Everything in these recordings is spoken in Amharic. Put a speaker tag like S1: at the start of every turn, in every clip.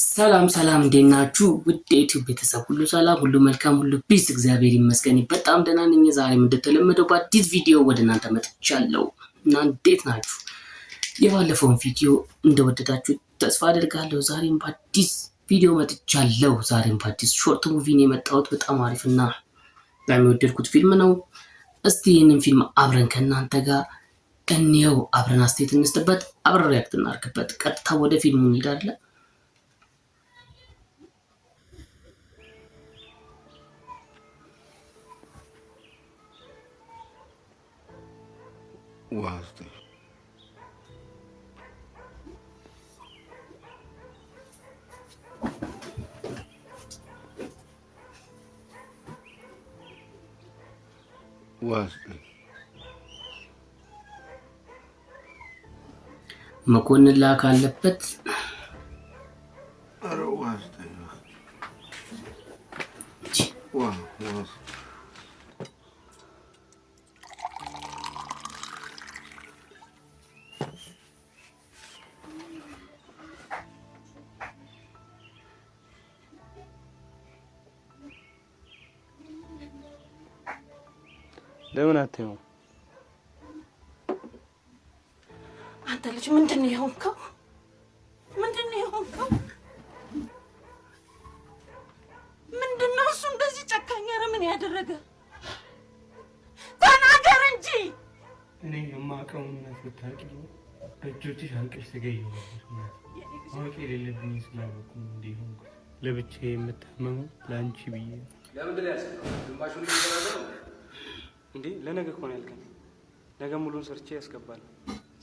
S1: ሰላም ሰላም እንዴት ናችሁ? ውድ የዩቲዩብ ቤተሰብ ሁሉ ሰላም፣ ሁሉ መልካም፣ ሁሉ ፒስ፣ እግዚአብሔር ይመስገን በጣም ደህና ነኝ። ዛሬም እንደተለመደው በአዲስ ቪዲዮ ወደ እናንተ መጥቻለሁ እና እንዴት ናችሁ? የባለፈውን ቪዲዮ እንደወደዳችሁ ተስፋ አደርጋለሁ። ዛሬም በአዲስ ቪዲዮ መጥቻለሁ። ዛሬም በአዲስ ሾርት ሙቪ ነው የመጣሁት። በጣም አሪፍና የሚወደድኩት ፊልም ነው። እስቲ ይህንን ፊልም አብረን ከእናንተ ጋር እንየው፣ አብረን አስተያየት እንስጥበት፣ አብረን ሪያክት እናድርግበት። ቀጥታ ወደ ፊልሙ እንሄዳለን።
S2: Wasti.
S1: መኮንን ላክ አለበት።
S2: ኧረ ዋስቲ
S3: ለምን አትይው?
S4: አንተ ልጅ ምንድን ነው የሆንከው? ምንድን ነው የሆንከው? ምንድን ነው እሱ እንደዚህ ጨካኝ? ኧረ ምን ያደረገ? ተናገር እንጂ።
S3: እኔ የማውቀውን ነገር ብታውቂ በእጆችሽ አልቀሽ ትገይው ነበር። ማወቅ የሌለብኝ ስላወቅኩ እንዲህ ሆንኩት። ለብቻዬ የምታመመው ለአንቺ ብዬ ነው።
S5: ለምንድን ነው ያልሰራው? ግማሹን ይሰራው
S3: እንዴ? ለነገ እኮ ነው ያልከኝ። ነገ ሙሉን ሰርቼ ያስገባል።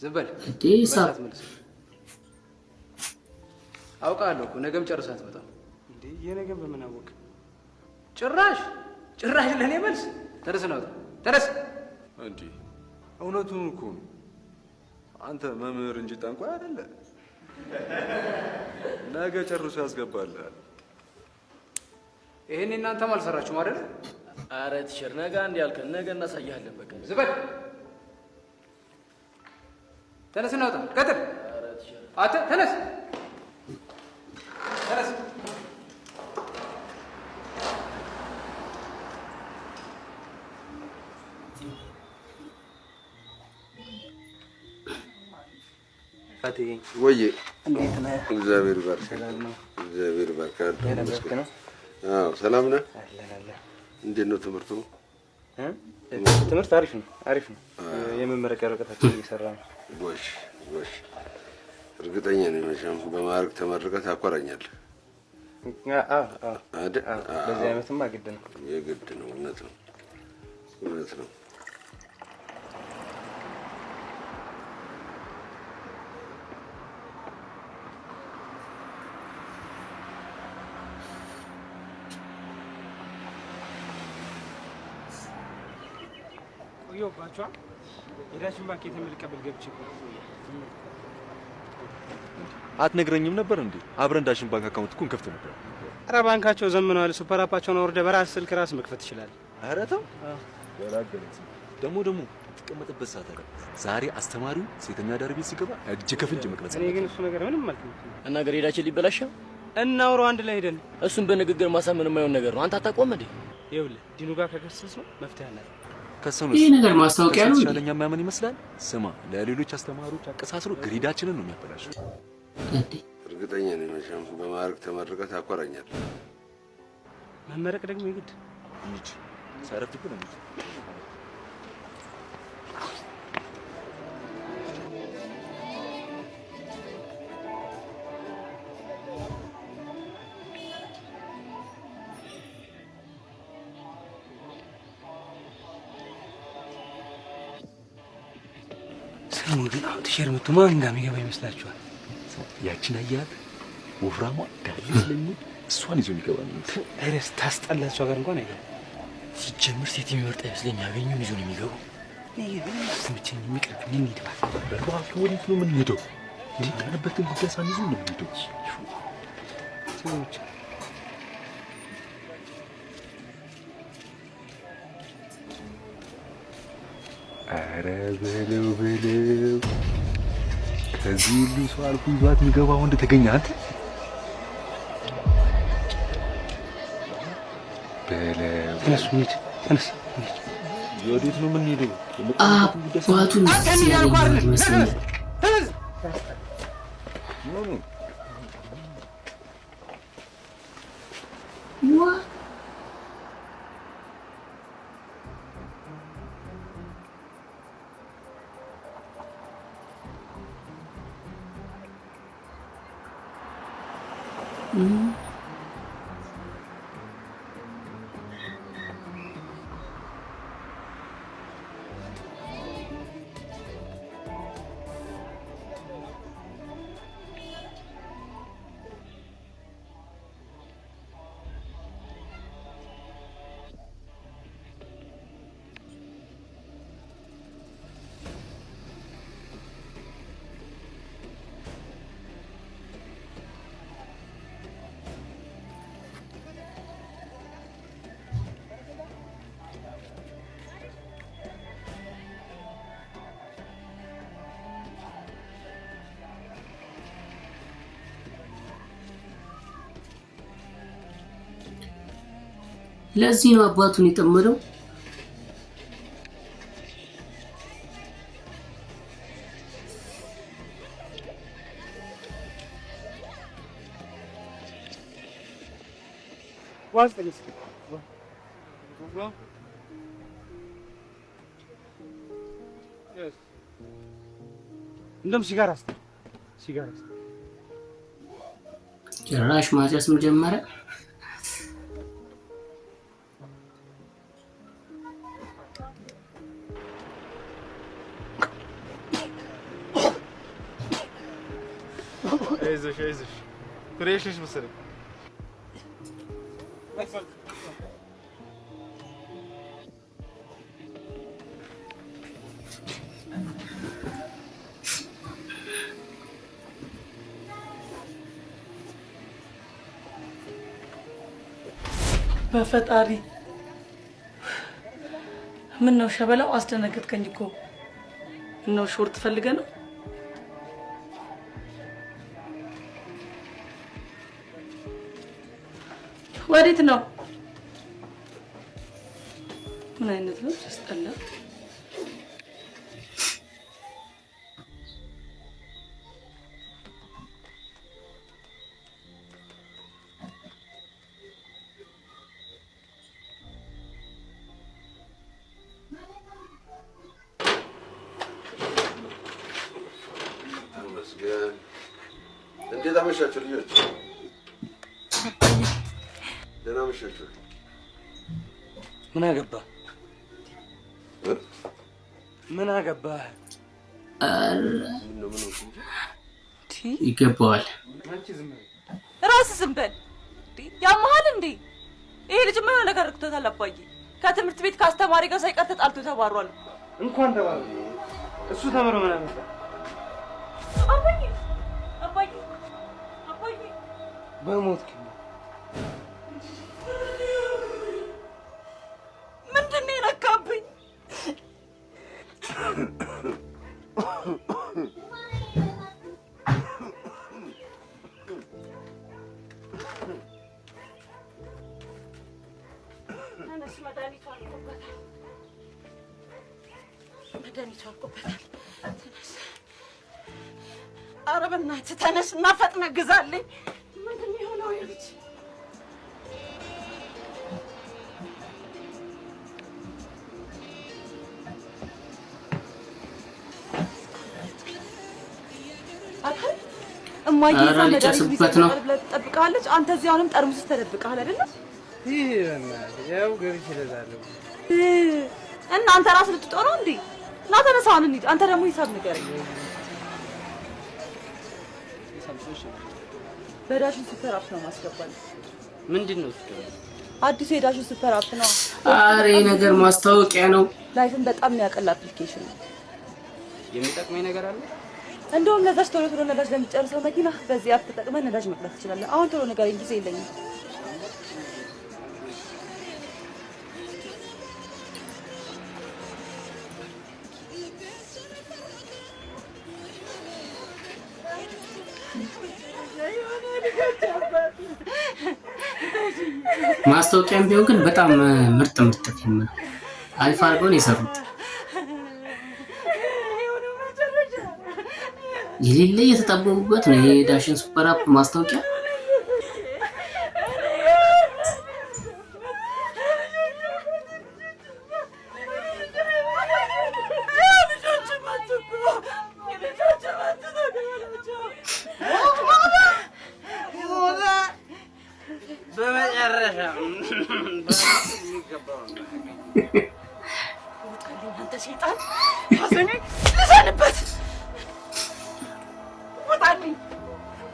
S5: ዝም በል
S1: ዲሳት
S5: መልስ። አውቃለሁ እኮ ነገም ጨርሰህ አትመጣም
S3: እንዴ? የነገ በምን አወቅ?
S5: ጭራሽ ለኔ መልስ። ተነስ ነው ተነስ።
S2: እንዴ እውነቱን እኮ ነው። አንተ መምህር እንጂ ጠንቋይ አይደለ። ነገ ጨርሶ ያስገባልሃል።
S5: ይሄን እናንተም አልሰራችሁም አይደል?
S6: አረ ቲቸር ነገ አንድ ያልከን ነገ እናሳያለን። በቃ
S5: ዝም በል ተነስ ነው ቀጥል። አተ ተነስ ተነስ።
S3: አቴ
S2: ወዬ
S3: እንዴት ነህ?
S2: እግዚአብሔር ይባርክ።
S3: ሰላም ነው?
S2: እግዚአብሔር ይባርክ።
S3: ነው?
S2: አዎ ሰላም ነህ?
S3: አለ
S2: እንዴት ነው ትምህርቱ?
S3: ትምህርት አሪፍ ነው። የመመረቂያ ወረቀታችን እየሰራ ነው።
S2: ጎሽ እርግጠኛ ነኝ መቼም በማዕረግ ተመርቀህ ታኮራኛለህ።
S3: በዚህ ዓመትማ ግድ ነው።
S2: የግድ ነው። እውነት ነው።
S3: ቆየሁባችኋል። የዳሽን ባንክ የተመልቀበል ገብቼ
S7: አትነግረኝም ነበር እንዴ? አብረን ዳሽን ባንክ አካውንት እኮ እንከፍት ነበር።
S3: ኧረ ባንካቸው ዘምነዋል። ሱፐር አፓቸውን አውርደህ በራስህ ስልክ ራስ መክፈት ይችላል።
S7: ኧረ ተው ደግሞ ትቀመጥበት ሰዓት አለ። ዛሬ አስተማሪው ሴተኛ አዳሪ ቤት ሲገባ እጅ ከፍንጅ መቅረጽ።
S3: እኔ ግን እሱ ነገር ምንም አልተመቸኝም።
S6: እና ግሬዳችን ሊበላሽ
S3: እናውራው አንድ ላይ ሄደን።
S6: እሱን በንግግር ማሳመን የማይሆን ነገር ነው። አንተ አታቆም እንዴ?
S3: ይኸውልህ ዲኑ ጋር ከከሰስነው መፍትሄ አለ።
S1: ይሄ ነገር ማስታወቂያ ነው።
S7: ሻለኛ ማመን ይመስላል። ስማ ለሌሎች አስተማሪዎች አቀሳስሮ ግሬዳችንን ነው የሚያበላሸው።
S2: እርግጠኛ ነኝ መቼም በማዕረግ ተመርቀህ ታኮራኛለህ።
S3: መመረቅ ደግሞ ይግድ
S7: እንጂ ሳረፍድብህ ነው።
S3: ስሙ ግን አሁን ቲሸር መቶ ማን ጋር የሚገባ ይመስላችኋል?
S7: ያችን አያት ወፍራሟ ጋር ስለሚል እሷን ይዞ የሚገባ ነው።
S3: አይደስ ታስጠላ። እሷ ጋር እንኳን አይገባ።
S6: ሲጀምር ሴት የሚመርጥ አይመስለኝ። ያገኙን ይዞ ነው የሚገቡ።
S3: እኔ ግን አስተምቼኝ የሚቀርብኝ እንሂድ
S7: እባክህ። ወዴት ነው የምንሄደው? እንዴ ያለበትን ጉዳይ ሳንይዞ ነው የምንሄደው።
S3: ሰዎች
S7: ኧረ በለው ከዚህ ሁሉ ሰው አልፎ ይዟት የሚገባ ወንድ ተገኘ። አንተ
S3: ተነሱ እንሂድ። ተነስ።
S7: ወዴት ነው የምንሄደው?
S1: አባቱን ሲያገኝ ይመስለኛል። ለዚህ ነው አባቱን የጠመደው።
S3: እንደም ሲጋራ
S1: ጭራሽ ማጨስም ጀመረ።
S2: አይዞሽ ፍሬሽ ነሽ መሰለኝ።
S4: በፈጣሪ ምን ነው ሸበላው? አስደነገጥከኝ እኮ። ነው ሾርት ፈልገህ ነው? ወዴት ነው? ምን አይነት ነው? ያስጠላ።
S2: እንዴት አመሻችሁ ልጆች? ደህና አመሻችሁ።
S6: ምን አገባህ? ምን አገባህ?
S1: ይገባዋል።
S4: ራስህ ዝም በል። ያመሃል እንዴ? ይሄ ልጅ ምን ነገር አድርጎታል? አባዬ ከትምህርት ቤት ከአስተማሪ ጋር ሳይቀር ተጣልቶ ተባሯል።
S3: እንኳን ተባለ። እሱ ተምሮ ምን አመጣ?
S4: አባዬ
S3: በሞት
S4: ምንድን ነው የነካብኝ? መድኃኒቱ አልቆበታል። ኧረ በእናትህ ተነስ እና ፈጥነህ ግዛልኝ። ምንድን ነው የሆነው? ልጅ እማዬ
S1: ሊጨርስበት ነው።
S4: ትጠብቅሃለች። አንተ እዚህ አሁንም ጠርሙስ ተደብቀሃል አይደለ?
S3: ይሄ ያው ገብቼ እለዛለሁ።
S4: እና አንተ ራስህ ልትጦር ነው እንዴ? ና ተነሳ፣ አሁን እንሂድ። አንተ ደግሞ ሂሳብ ንገረኝ። በዳሽን ሱፐር አፕ ነው ማስገባል።
S6: ምንድን ነው እሱ?
S4: አዲሱ የዳሽን ሱፐር አፕ ነው።
S1: አሬ ነገር ማስታወቂያ ነው።
S4: ላይፍን በጣም የሚያቀል አፕሊኬሽን ነው።
S6: የሚጠቅመኝ ነገር አለ?
S4: እንደውም ነዳጅ ቶሎ ነዳጅ ለሚጨርሰው መኪና በዚህ አፕ ተጠቅመህ ነዳጅ መቅዳት ትችላለህ። አሁን ቶሎ ንገረኝ፣ ጊዜ የለኝም።
S1: ማስታወቂያም ቢሆን ግን በጣም ምርጥ ፊልም ነው። አሪፍ አድርገው ነው የሰሩት። የሌለ የተጠበቡበት ነው የዳሽን ሱፐር አፕ ማስታወቂያ።
S3: በመጨረሻ
S4: አንተ ሰይጣን ሐዘኔ ልዘንበት።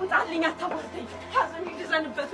S4: ውጣልኝ፣ አታዋርደኝ። ሐዘኔ ልዘንበት።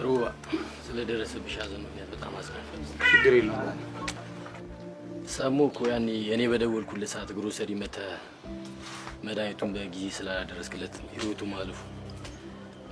S6: ሩባ ስለደረሰብሽ ሐዘን ምክንያት በጣም አዝናለሁ።
S3: ችግር የለውም።
S6: ሰሙ እኮ ያኔ እኔ በደወልኩለት ሰዓት ግሮሰሪ መተህ መድኃኒቱን በጊዜ ስላላደረስክለት ህይወቱ ማለፉ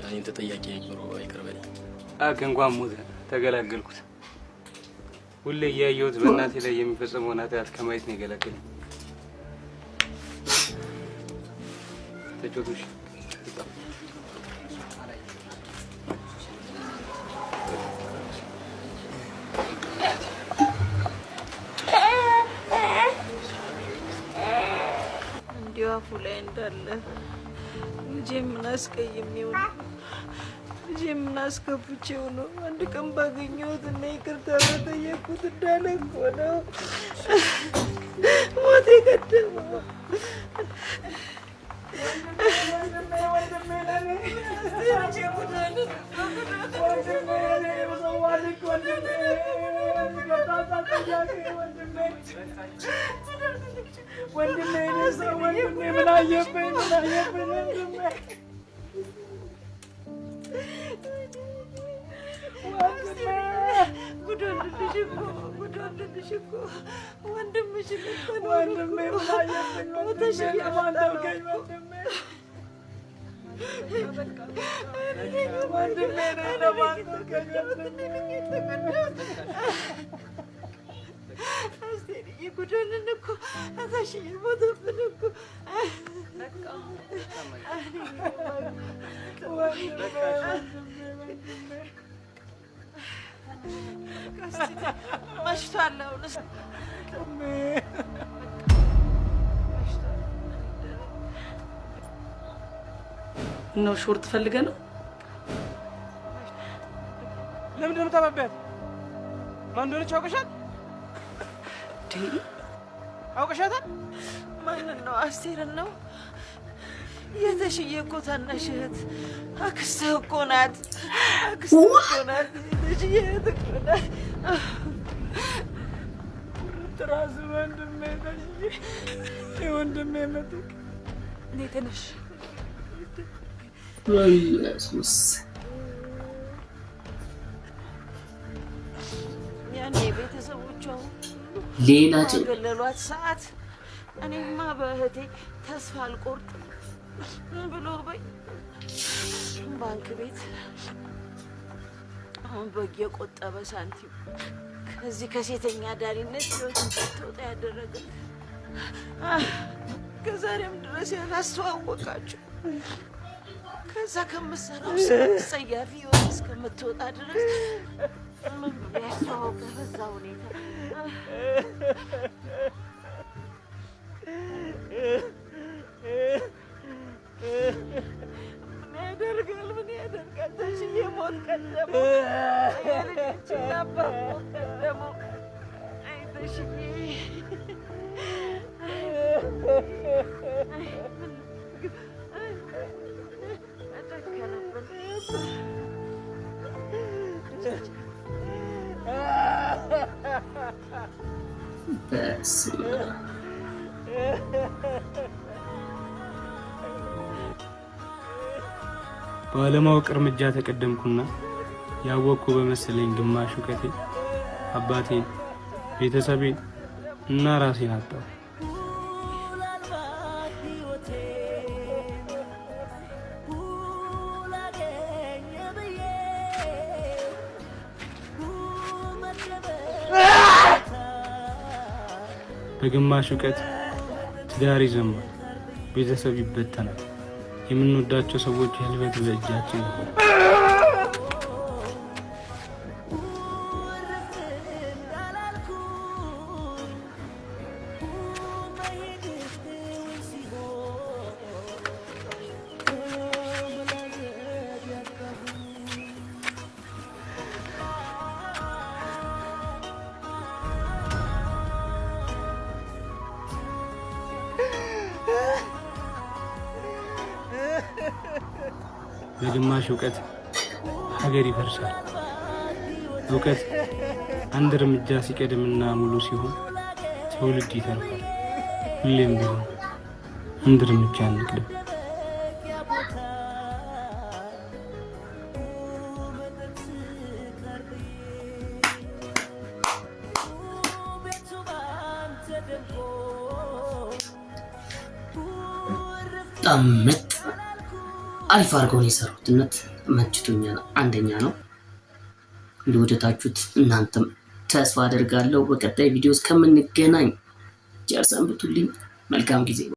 S6: እኔን ተጠያቂ ሩባ ይቅር በለኝ።
S3: እንኳን ሞተ ተገላገልኩት። ሁሌ እያየሁት በእናቴ ላይ የሚፈጸመውን ኃጢአት ከማየት ነው የገላገለኝ። ተጫወቱሽ
S4: አፉ ላይ እንዳለ ልጄ ምን አስቀይሜው ነው? ልጄ ምን አስከፍቼው ነው? አንድ ቀን ባገኘሁት እና ይቅርታ በጠየቅኩት እንዳለ እኮ ነው ሞት የቀደመው።
S3: ወንድሜ ምን አየብኝ? ጉዶልልሽ እኮ ወንድምሽ ጉዶልን እኮ አታሽዬ ሞተብን እኮ። መሽቷል። አሁንስ
S1: ነው ሾርት ፈልገህ ነው?
S3: ለምንድን ነው የምታባቢያት? ማን እንደሆነች አውቀሻል? አውቀሻታል?
S4: ማንን ነው? አስቴርን ነው? የተሽዬ እኮ ታናሽ እህት አክስትህ እኮ ናት። አክስትህ እኮ ናት። የተሽዬ እህት እኮ ናት።
S3: ትራስ ወንድሜ ተሽዬ የወንድሜ ምትክ
S4: እኔ ትንሽ
S1: ኢየሱስ
S4: ያኔ ቤተሰቦቿ
S1: ሌላ
S4: ገለሏት ሰዓት እኔማ በእህቴ ተስፋ አልቆርጥም ብሎ በይ ባንክ ቤት አሁን በየቆጠበ ሳንቲም ከዚህ ከሴተኛ ዳሪነት ህይወት እንድትወጣ ያደረገ ከዛሬም ድረስ ያላስተዋወቃችሁ ከዛ ከምትሰራው ጸያፊ ህይወት እስከምትወጣ ድረስ ምን ቢያስተዋወቀ በዛ ሁኔታ ምን ያደርጋል? ተሽዬ ሞት ቀደመው። የልጆችን አባት ሞት ቀደመው። አይ ተሽዬ ተጨከነብን።
S1: በስመ አብ
S3: ባለማወቅ እርምጃ ተቀደምኩና ያወቅኩ በመሰለኝ ግማሽ እውቀቴ አባቴን፣ ቤተሰቤን እና ራሴን አጣሁ። በግማሽ እውቀት ትዳር ይዘማል፣ ቤተሰብ ይበተናል፣ የምንወዳቸው ሰዎች ህልፈት በእጃችን ይሆናል። በግማሽ እውቀት ሀገር ይፈርሳል። እውቀት አንድ እርምጃ ሲቀድምና ሙሉ ሲሆን ትውልድ ይተርፋል። ሁሌም ቢሆን አንድ እርምጃ እንቅደም።
S1: በጣም ምርጥ አሪፍ አድርገው ነው የሰሩት። እውነት መችቶኛል። አንደኛ ነው። እንደወደዳችሁት እናንተም ተስፋ አደርጋለሁ። በቀጣይ ቪዲዮ እስከምንገናኝ ቸር ሰንብቱልኝ። መልካም ጊዜ